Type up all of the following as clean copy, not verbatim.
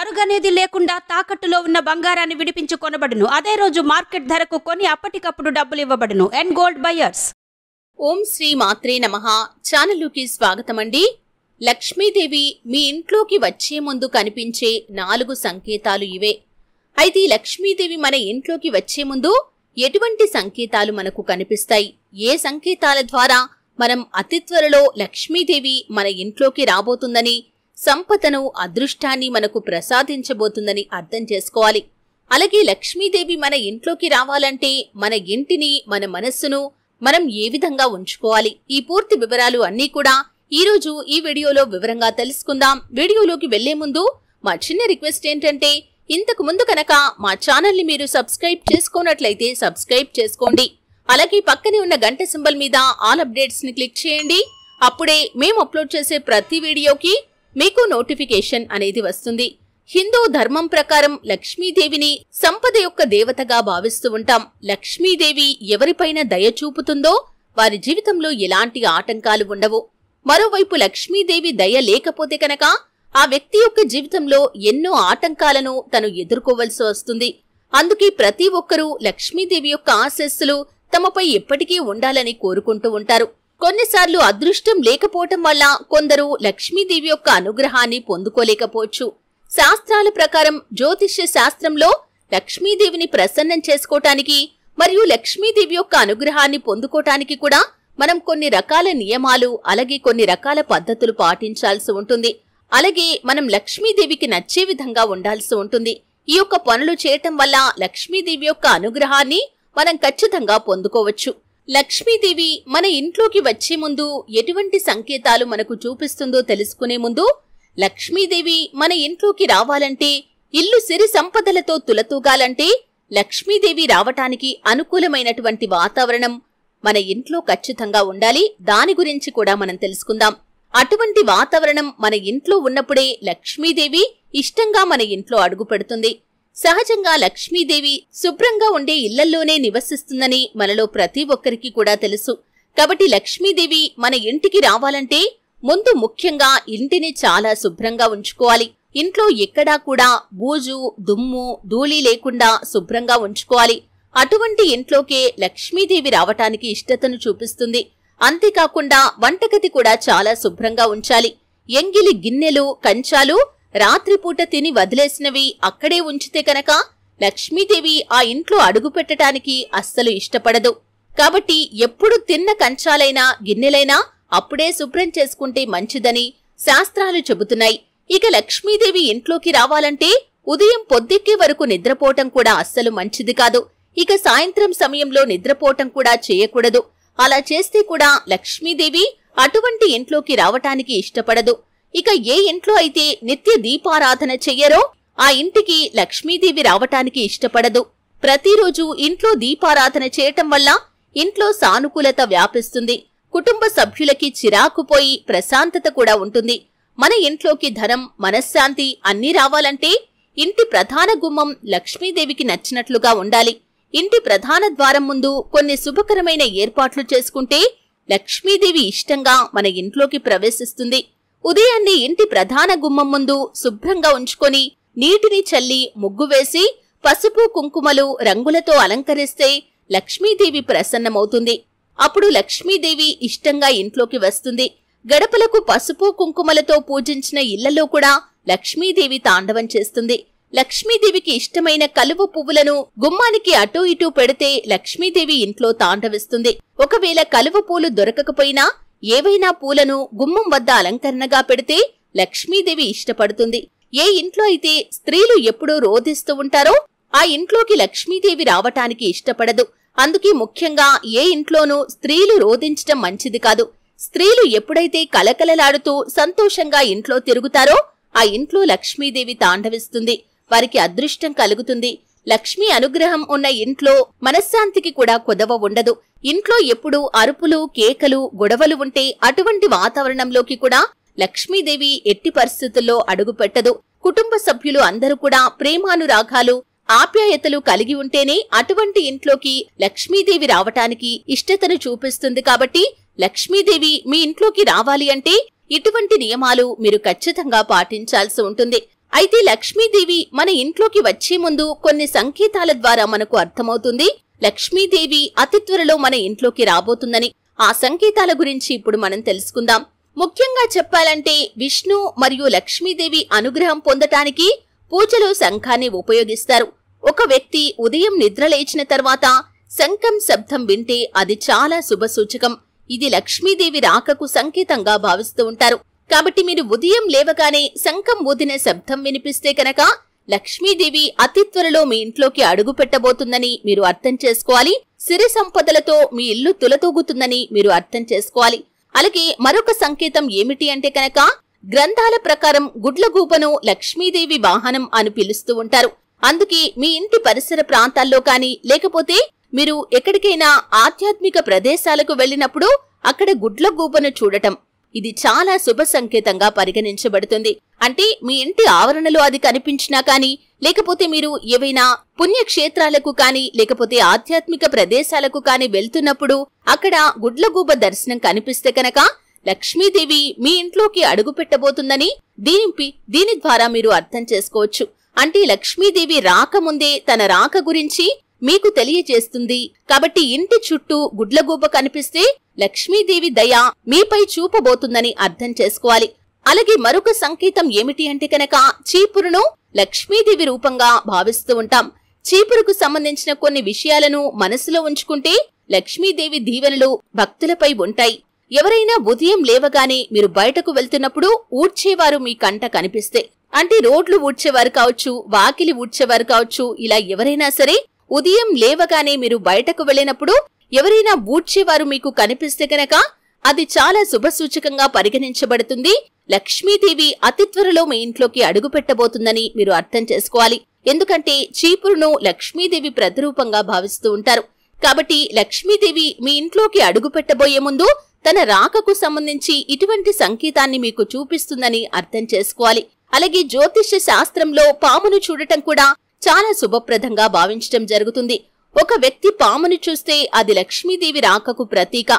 తరుగనేది లేకుండా తాకట్టులో ఉన్న బంగారాన్ని విడిపించి కొనబడును. అదే రోజు మార్కెట్ ధరకు కొని అప్పటికప్పుడు డబ్బులు ఇవ్వబడును. And gold buyers. ఓం శ్రీ మాత్రే నమః. ఛానలుకి స్వాగతమండి. లక్ష్మీదేవి మీ ఇంట్లోకి వచ్చే ముందు కనిపించే 4 సంకేతాలు ఇవే. అయితే లక్ష్మీదేవి మన ఇంట్లోకి వచ్చే ముందు ఎటువంటి సంకేతాలు మనకు కనిపిస్తాయి, ఏ సంకేతాల ద్వారా మనం అతి త్వరలో లక్ష్మీదేవి మన ఇంట్లోకి రాబోతుందని, సంపదను అదృష్టాన్ని మనకు ప్రసాదించబోతుందని అర్థం చేసుకోవాలి. అలాగే లక్ష్మీదేవి మన ఇంట్లోకి రావాలంటే మన ఇంటిని, మన మనస్సును మనం ఏ విధంగా ఉంచుకోవాలి, ఈ పూర్తి వివరాలు అన్నీ కూడా ఈరోజు ఈ వీడియోలో వివరంగా తెలుసుకుందాం. వీడియోలోకి వెళ్లే ముందు మా చిన్న రిక్వెస్ట్ ఏంటంటే, ఇంతకు ముందు కనుక మా ఛానల్ని మీరు సబ్స్క్రైబ్ చేసుకోనట్లయితే సబ్స్క్రైబ్ చేసుకోండి. అలాగే పక్కనే ఉన్న గంట సింబల్ మీద ఆల్ అప్డేట్స్ ని క్లిక్ చేయండి. అప్పుడే మేము అప్లోడ్ చేసే ప్రతి వీడియోకి మీకు నోటిఫికేషన్ అనేది వస్తుంది. హిందూ ధర్మం ప్రకారం లక్ష్మీదేవిని సంపద యొక్క దేవతగా భావిస్తూ ఉంటాం. లక్ష్మీదేవి ఎవరిపైన దయ చూపుతుందో వారి జీవితంలో ఎలాంటి ఆటంకాలు ఉండవు. మరోవైపు లక్ష్మీదేవి దయ లేకపోతే కనుక ఆ వ్యక్తి యొక్క జీవితంలో ఎన్నో ఆటంకాలను తను ఎదుర్కోవలసి వస్తుంది. అందుకే ప్రతి ఒక్కరూ లక్ష్మీదేవి యొక్క ఆశీస్సులు తమపై ఎప్పటికీ ఉండాలని కోరుకుంటూ ఉంటారు. కొన్నిసార్లు అదృష్టం లేకపోవటం వల్ల కొందరు లక్ష్మీదేవి యొక్క అనుగ్రహాన్ని పొందుకోలేకపోవచ్చు. శాస్త్రాల ప్రకారం జ్యోతిష్య శాస్త్రంలో లక్ష్మీదేవిని ప్రసన్నం చేసుకోవటానికి మరియు లక్ష్మీదేవి యొక్క అనుగ్రహాన్ని పొందుకోవటానికి కూడా మనం కొన్ని రకాల నియమాలు, అలాగే కొన్ని రకాల పద్ధతులు పాటించాల్సి ఉంటుంది. అలాగే మనం లక్ష్మీదేవికి నచ్చే విధంగా ఉండాల్సి ఉంటుంది. ఈ యొక్క పనులు చేయటం వల్ల లక్ష్మీదేవి యొక్క అనుగ్రహాన్ని మనం ఖచ్చితంగా పొందుకోవచ్చు. లక్ష్మీదేవి మన ఇంట్లోకి వచ్చే ముందు ఎటువంటి సంకేతాలు మనకు చూపిస్తుందో తెలుసుకునే ముందు, లక్ష్మీదేవి మన ఇంట్లోకి రావాలంటే, ఇల్లు సిరి సంపదలతో తులతూగాలంటే లక్ష్మీదేవి రావటానికి అనుకూలమైనటువంటి వాతావరణం మన ఇంట్లో ఖచ్చితంగా ఉండాలి. దాని గురించి కూడా మనం తెలుసుకుందాం. అటువంటి వాతావరణం మన ఇంట్లో ఉన్నప్పుడే లక్ష్మీదేవి ఇష్టంగా మన ఇంట్లో అడుగు పెడుతుంది. సహజంగా లక్ష్మీదేవి శుభ్రంగా ఉండే ఇళ్లల్లోనే నివసిస్తుందని మనలో ప్రతి ఒక్కరికి కూడా తెలుసు. కాబట్టి లక్ష్మీదేవి మన ఇంటికి రావాలంటే ముందు ముఖ్యంగా ఇంటిని చాలా శుభ్రంగా ఉంచుకోవాలి. ఇంట్లో ఎక్కడా కూడా బూజు, దుమ్ము, ధూళి లేకుండా శుభ్రంగా ఉంచుకోవాలి. అటువంటి ఇంట్లోకే లక్ష్మీదేవి రావటానికి ఇష్టతను చూపిస్తుంది. అంతేకాకుండా వంటగది కూడా చాలా శుభ్రంగా ఉంచాలి. ఎంగిలి గిన్నెలు, కంచాలు రాత్రిపూట తిని వదిలేసినవి అక్కడే ఉంచితే కనుక లక్ష్మీదేవి ఆ ఇంట్లో అడుగు పెట్టడానికి అస్సలు ఇష్టపడదు. కాబట్టి ఎప్పుడు తిన్న కంచాలైనా గిన్నెలైనా అప్పుడే శుభ్రం చేసుకుంటే మంచిదని శాస్త్రాలు చెబుతున్నాయి. ఇక లక్ష్మీదేవి ఇంట్లోకి రావాలంటే ఉదయం పొద్దుక్కే వరకు నిద్రపోవటం కూడా అస్సలు మంచిది కాదు. ఇక సాయంత్రం సమయంలో నిద్రపోవటం కూడా చేయకూడదు. అలా చేస్తే కూడా లక్ష్మీదేవి అటువంటి ఇంట్లోకి రావటానికి ఇష్టపడదు. ఇక ఏ ఇంట్లో అయితే నిత్య దీపారాధన చెయ్యరో ఆ ఇంటికి లక్ష్మీదేవి రావటానికి ఇష్టపడదు. ప్రతిరోజు ఇంట్లో దీపారాధన చేయటం వల్ల ఇంట్లో సానుకూలత వ్యాపిస్తుంది. కుటుంబ సభ్యులకి చిరాకు పోయి ప్రశాంతత కూడా ఉంటుంది. మన ఇంట్లోకి ధనం, మనశ్శాంతి అన్నీ రావాలంటే ఇంటి ప్రధాన గుమ్మం లక్ష్మీదేవికి నచ్చినట్లుగా ఉండాలి. ఇంటి ప్రధాన ద్వారం ముందు కొన్ని శుభకరమైన ఏర్పాట్లు చేసుకుంటే లక్ష్మీదేవి ఇష్టంగా మన ఇంట్లోకి ప్రవేశిస్తుంది. ఉదయాన్నే ఇంటి ప్రధాన గుమ్మం ముందు శుభ్రంగా ఉంచుకొని నీటిని చల్లి ముగ్గు వేసి పసుపు, కుంకుమలు, రంగులతో అలంకరిస్తే లక్ష్మీదేవి ప్రసన్నమవుతుంది. అప్పుడు లక్ష్మీదేవి ఇష్టంగా ఇంట్లోకి వస్తుంది. గడపలకు పసుపు, కుంకుమలతో పూజించిన ఇళ్లలో కూడా లక్ష్మీదేవి తాండవం చేస్తుంది. లక్ష్మీదేవికి ఇష్టమైన కలువ పువ్వులను గుమ్మానికి అటూ ఇటూ పెడితే లక్ష్మీదేవి ఇంట్లో తాండవిస్తుంది. ఒకవేళ కలువ పూలు దొరకకపోయినా ఏవైనా పూలను గుమ్మం వద్ద అలంకరణగా పెడితే లక్ష్మీదేవి ఇష్టపడుతుంది. ఏ ఇంట్లో అయితే స్త్రీలు ఎప్పుడూ రోధిస్తూ ఉంటారో ఆ ఇంట్లోకి లక్ష్మీదేవి రావటానికి ఇష్టపడదు. అందుకే ముఖ్యంగా ఏ ఇంట్లోనూ స్త్రీలు రోధించటం మంచిది కాదు. స్త్రీలు ఎప్పుడైతే కలకలలాడుతూ సంతోషంగా ఇంట్లో తిరుగుతారో ఆ ఇంట్లో లక్ష్మీదేవి తాండవిస్తుంది. వారికి అదృష్టం కలుగుతుంది. లక్ష్మీ అనుగ్రహం ఉన్న ఇంట్లో మనశ్శాంతికి కూడా కొదవ ఉండదు. ఇంట్లో ఎప్పుడూ అరుపులు, కేకలు, గొడవలు ఉంటే అటువంటి వాతావరణంలోకి కూడా లక్ష్మీదేవి ఎట్టి పరిస్థితుల్లో అడుగు పెట్టదు. కుటుంబ సభ్యులు అందరూ కూడా ప్రేమానురాగాలు, ఆప్యాయతలు కలిగి ఉంటేనే అటువంటి ఇంట్లోకి లక్ష్మీదేవి రావటానికి ఇష్టతను చూపిస్తుంది. కాబట్టి లక్ష్మీదేవి మీ ఇంట్లోకి రావాలి అంటే ఇటువంటి నియమాలు మీరు ఖచ్చితంగా పాటించాల్సి ఉంటుంది. అయితే లక్ష్మీదేవి మన ఇంట్లోకి వచ్చే ముందు కొన్ని సంకేతాల ద్వారా మనకు అర్థమవుతుంది లక్ష్మీదేవి అతి త్వరలో మన ఇంట్లోకి రాబోతుందని. ఆ సంకేతాల గురించి ఇప్పుడు మనం తెలుసుకుందాం. ముఖ్యంగా చెప్పాలంటే విష్ణు మరియు లక్ష్మీదేవి అనుగ్రహం పొందటానికి పూజలో శంఖాన్ని ఉపయోగిస్తారు. ఒక వ్యక్తి ఉదయం నిద్ర లేచిన తర్వాత శంఖం శబ్దం వింటే అది చాలా శుభసూచకం. ఇది లక్ష్మీదేవి రాకకు సంకేతంగా భావిస్తూ ఉంటారు. కాబట్టి మీరు ఉదయం లేవగానే శంఖం ఊదిన శబ్దం వినిపిస్తే కనుక లక్ష్మీదేవి అతి త్వరలో మీ ఇంట్లోకి అడుగు పెట్టబోతుందని మీరు అర్థం చేసుకోవాలి. సిరి సంపదలతో మీ ఇల్లు తులతూగుతుందని మీరు అర్థం చేసుకోవాలి. అలాగే మరొక సంకేతం ఏమిటి అంటే కనుక గ్రంథాల ప్రకారం గుడ్లగూబను లక్ష్మీదేవి వాహనం అని పిలుస్తూ ఉంటారు. అందుకే మీ ఇంటి పరిసర ప్రాంతాల్లో కానీ లేకపోతే మీరు ఎక్కడికైనా ఆధ్యాత్మిక ప్రదేశాలకు వెళ్ళినప్పుడు అక్కడ గుడ్లగూబను చూడటం ఇది చాలా శుభ సంకేతంగా పరిగణించబడుతుంది. అంటే మీ ఇంటి ఆవరణలో అది కనిపించినా కానీ లేకపోతే మీరు ఏవైనా పుణ్యక్షేత్రాలకు కానీ లేకపోతే ఆధ్యాత్మిక ప్రదేశాలకు కానీ వెళ్తున్నప్పుడు అక్కడ గుడ్లగూబ దర్శనం కనిపిస్తే కనుక లక్ష్మీదేవి మీ ఇంట్లోకి అడుగు పెట్టబోతుందని దీని ద్వారా మీరు అర్థం చేసుకోవచ్చు. అంటే లక్ష్మీదేవి రాకముందే తన రాక గురించి మీకు తెలియజేస్తుంది. కాబట్టి ఇంటి చుట్టూ గుడ్లగూబ కనిపిస్తే లక్ష్మీదేవి దయ మీపై చూపబోతుందని అర్థం చేసుకోవాలి. అలాగే మరొక సంకేతం ఏమిటి అంటే కనుక చీపురును లక్ష్మీదేవి రూపంగా భావిస్తూ ఉంటాం. చీపురుకు సంబంధించిన కొన్ని విషయాలను మనసులో ఉంచుకుంటే లక్ష్మీదేవి దీవెనలు భక్తులపై ఉంటాయి. ఎవరైనా ఉదయం లేవగానే మీరు బయటకు వెళ్తున్నప్పుడు ఊడ్చేవారు మీ కంట కనిపిస్తే, అంటే రోడ్లు ఊడ్చేవారు కావచ్చు, వాకిలి ఊడ్చేవారు కావచ్చు, ఇలా ఎవరైనా సరే ఉదయం లేవగానే మీరు బయటకు వెళ్ళినప్పుడు ఎవరైనా ఊడ్చేవారు మీకు కనిపిస్తే కనుక అది చాలా శుభసూచకంగా పరిగణించబడుతుంది. లక్ష్మీదేవి అతి త్వరలో మీ ఇంట్లోకి అడుగు పెట్టబోతుందని మీరు అర్థం చేసుకోవాలి. ఎందుకంటే చీపురును లక్ష్మీదేవి ప్రతిరూపంగా భావిస్తూ ఉంటారు. కాబట్టి లక్ష్మీదేవి మీ ఇంట్లోకి అడుగు పెట్టబోయే ముందు తన రాకకు సంబంధించి ఇటువంటి సంకేతాన్ని మీకు చూపిస్తుందని అర్థం చేసుకోవాలి. అలాగే జ్యోతిష్య శాస్త్రంలో పామును చూడటం కూడా చాలా శుభప్రదంగా భావించటం జరుగుతుంది. ఒక వ్యక్తి పామును చూస్తే అది లక్ష్మీదేవి రాకకు ప్రతీక.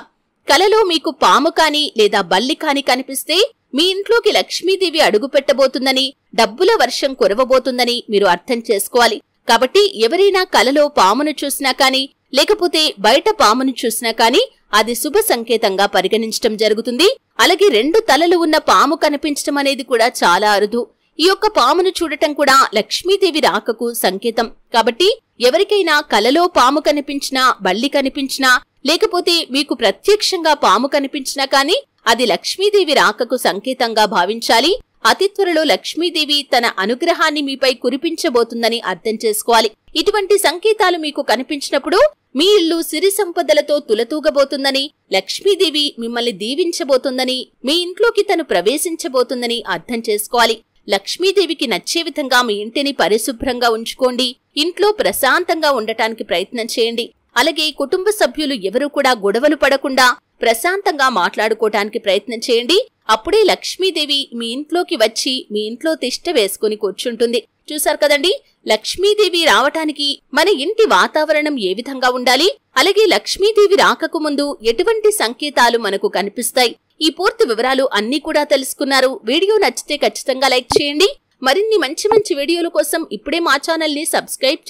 కలలో మీకు పాము కాని లేదా బల్లి కాని కనిపిస్తే మీ ఇంట్లోకి లక్ష్మీదేవి అడుగు పెట్టబోతుందని, డబ్బుల వర్షం కురవబోతుందని మీరు అర్థం చేసుకోవాలి. కాబట్టి ఎవరైనా కలలో పామును చూసినా కాని లేకపోతే బయట పామును చూసినా కాని అది శుభ సంకేతంగా పరిగణించటం జరుగుతుంది. అలాగే 2 తలలు ఉన్న పాము కనిపించటం అనేది కూడా చాలా అరుదు. ఈ యొక్క పామును చూడటం కూడా లక్ష్మీదేవి రాకకు సంకేతం. కాబట్టి ఎవరికైనా కలలో పాము కనిపించినా, బల్లి కనిపించినా లేకపోతే మీకు ప్రత్యక్షంగా పాము కనిపించినా కాని అది లక్ష్మీదేవి రాకకు సంకేతంగా భావించాలి. అతి త్వరలో లక్ష్మీదేవి తన అనుగ్రహాన్ని మీపై కురిపించబోతుందని అర్థం చేసుకోవాలి. ఇటువంటి సంకేతాలు మీకు కనిపించినప్పుడు మీ ఇల్లు సిరి సంపదలతో తులతూగబోతుందని, లక్ష్మీదేవి మిమ్మల్ని దీవించబోతుందని, మీ ఇంట్లోకి తను ప్రవేశించబోతుందని అర్థం చేసుకోవాలి. లక్ష్మీదేవికి నచ్చే విధంగా మీ ఇంటిని పరిశుభ్రంగా ఉంచుకోండి. ఇంట్లో ప్రశాంతంగా ఉండటానికి ప్రయత్నం చేయండి. అలాగే కుటుంబ సభ్యులు ఎవరూ కూడా గొడవలు పడకుండా ప్రశాంతంగా మాట్లాడుకోవటానికి ప్రయత్నం చేయండి. అప్పుడే లక్ష్మీదేవి మీ ఇంట్లోకి వచ్చి మీ ఇంట్లో తిష్ట వేసుకుని కూర్చుంటుంది. చూసారు కదండి, లక్ష్మీదేవి రావటానికి మన ఇంటి వాతావరణం ఏ విధంగా ఉండాలి, అలాగే లక్ష్మీదేవి రాకకు ముందు ఎటువంటి సంకేతాలు మనకు కనిపిస్తాయి. ఈ పూర్తి వివరాలు అన్ని కూడా తెలుసుకున్నారు. వీడియో నచ్చితే ఖచ్చితంగా లైక్ చేయండి. మరిన్ని మంచి వీడియోల కోసం ఇప్పుడే మా ఛానల్ ని సబ్స్క్రైబ్